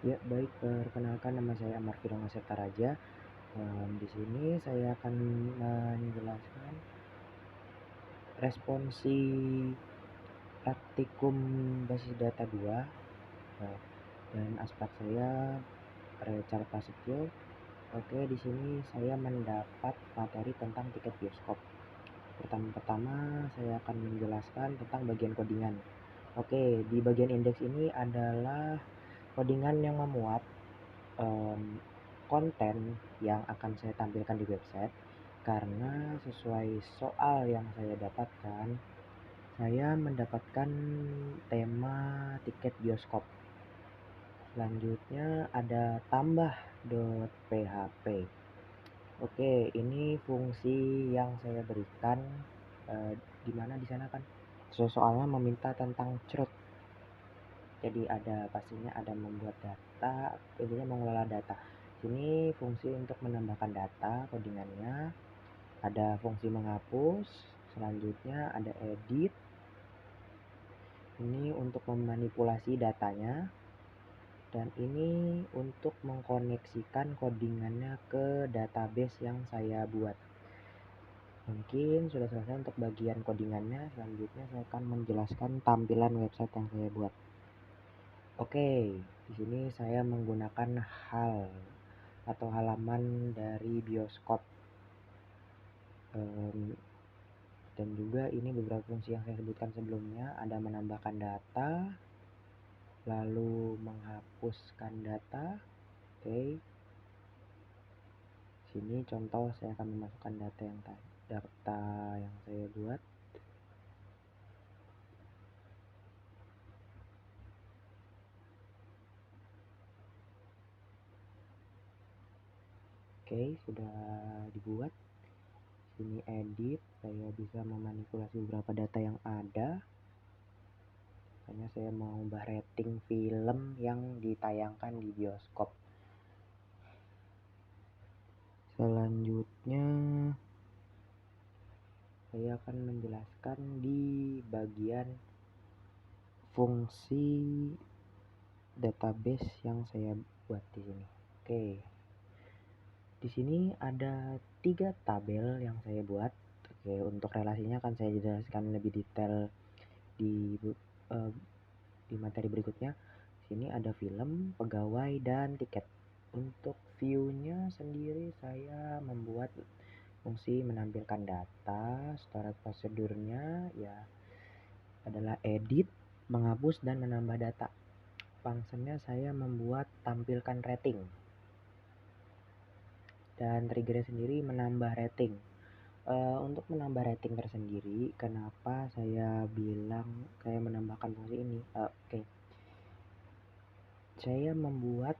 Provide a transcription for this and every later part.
Ya, baik, perkenalkan nama saya Amar Firman Raja. Di sini saya akan menjelaskan responsi praktikum basis data 2, dan aspek saya Richard Prasetyo. Oke, di sini saya mendapat materi tentang tiket bioskop. Pertama-tama saya akan menjelaskan tentang bagian codingan. Oke, di bagian indeks ini adalah codingan yang memuat konten yang akan saya tampilkan di website, karena sesuai soal yang saya dapatkan, saya mendapatkan tema tiket bioskop. Selanjutnya ada tambah.php. Oke, ini fungsi yang saya berikan, dimana di sana kan soalnya meminta tentang CRUD. Jadi pastinya ada membuat data, intinya mengelola data. Sini fungsi untuk menambahkan data codingannya, ada fungsi menghapus, selanjutnya ada edit. Ini untuk memanipulasi datanya, dan ini untuk mengkoneksikan codingannya ke database yang saya buat. Mungkin sudah selesai untuk bagian codingannya. Selanjutnya saya akan menjelaskan tampilan website yang saya buat. Oke, di sini saya menggunakan halaman dari bioskop, dan juga ini beberapa fungsi yang saya sebutkan sebelumnya. Ada menambahkan data, lalu menghapuskan data. Oke, sini contoh saya akan memasukkan data yang saya buat. Oke, sudah dibuat. Sini edit, saya bisa memanipulasi beberapa data yang ada. Hanya saya mau ubah rating film yang ditayangkan di bioskop. Selanjutnya saya akan menjelaskan di bagian fungsi database yang saya buat di sini. Oke, di sini ada 3 tabel yang saya buat. Oke, untuk relasinya akan saya jelaskan lebih detail di materi berikutnya. Sini ada film, pegawai, dan tiket. Untuk view-nya sendiri saya membuat fungsi menampilkan data. Storage prosedurnya ya adalah edit, menghapus, dan menambah data. Functionnya saya membuat tampilkan rating, dan triggernya sendiri menambah rating. Untuk menambah rating tersendiri, kenapa saya bilang saya menambahkan fungsi ini? Oke. Saya membuat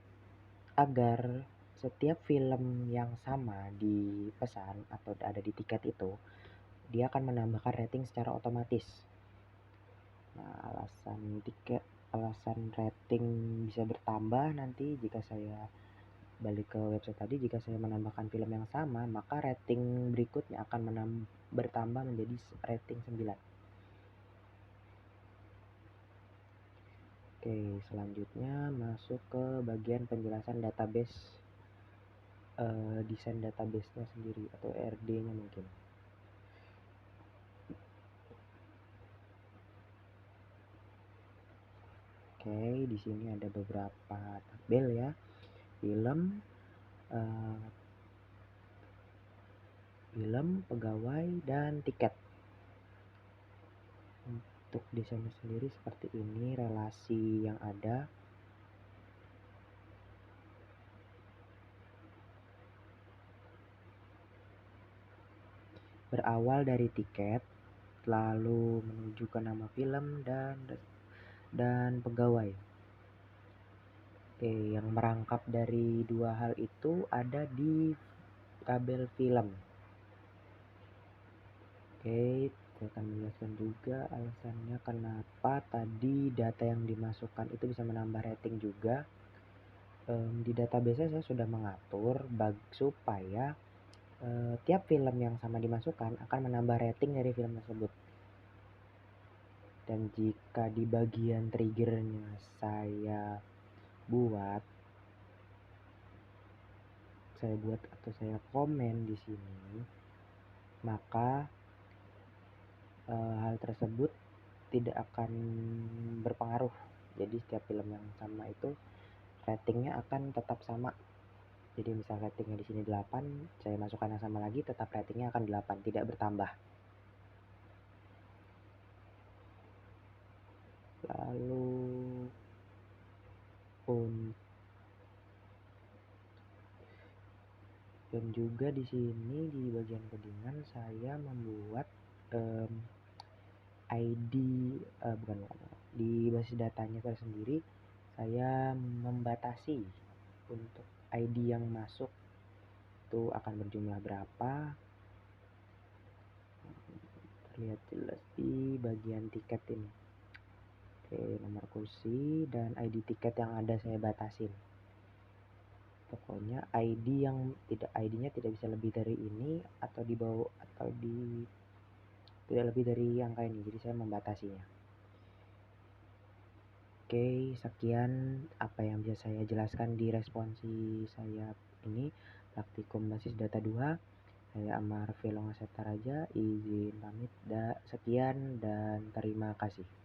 agar setiap film yang sama dipesan atau ada di tiket itu, dia akan menambahkan rating secara otomatis. Nah, alasan rating bisa bertambah nanti jika saya balik ke website tadi. Jika saya menambahkan film yang sama, maka rating berikutnya akan bertambah menjadi rating 9. Oke, selanjutnya masuk ke bagian penjelasan database, desain database-nya sendiri atau RD-nya mungkin. Oke, di sini ada beberapa tabel ya. Film, pegawai, dan tiket. Untuk desainnya sendiri seperti ini relasi yang ada. Berawal dari tiket, lalu menuju ke nama film dan pegawai. Oke, yang merangkap dari dua hal itu ada di tabel film. Oke, saya akan menjelaskan juga alasannya kenapa tadi data yang dimasukkan itu bisa menambah rating juga. Di database saya sudah mengatur supaya tiap film yang sama dimasukkan akan menambah rating dari film tersebut. Dan jika di bagian triggernya saya buat saya buat atau saya komen di sini, maka hal tersebut tidak akan berpengaruh. Jadi setiap film yang sama itu ratingnya akan tetap sama. Jadi misal ratingnya di sini 8, saya masukkan yang sama lagi, tetap ratingnya akan 8, tidak bertambah. Lalu dan juga di sini di bagian codingan saya membuat ID bukan di basis datanya tersendiri saya membatasi untuk ID yang masuk itu akan berjumlah berapa. Terlihat jelas di bagian tiket ini. Oke, nomor kursi dan ID tiket yang ada saya batasin. Pokoknya ID-nya tidak bisa lebih dari ini atau di bawah atau tidak lebih dari angka ini. Jadi saya membatasinya. Oke, sekian apa yang bisa saya jelaskan di responsi saya ini praktikum basis data 2. Saya Amar Velongaseta Raja, izin pamit. Sekian dan terima kasih.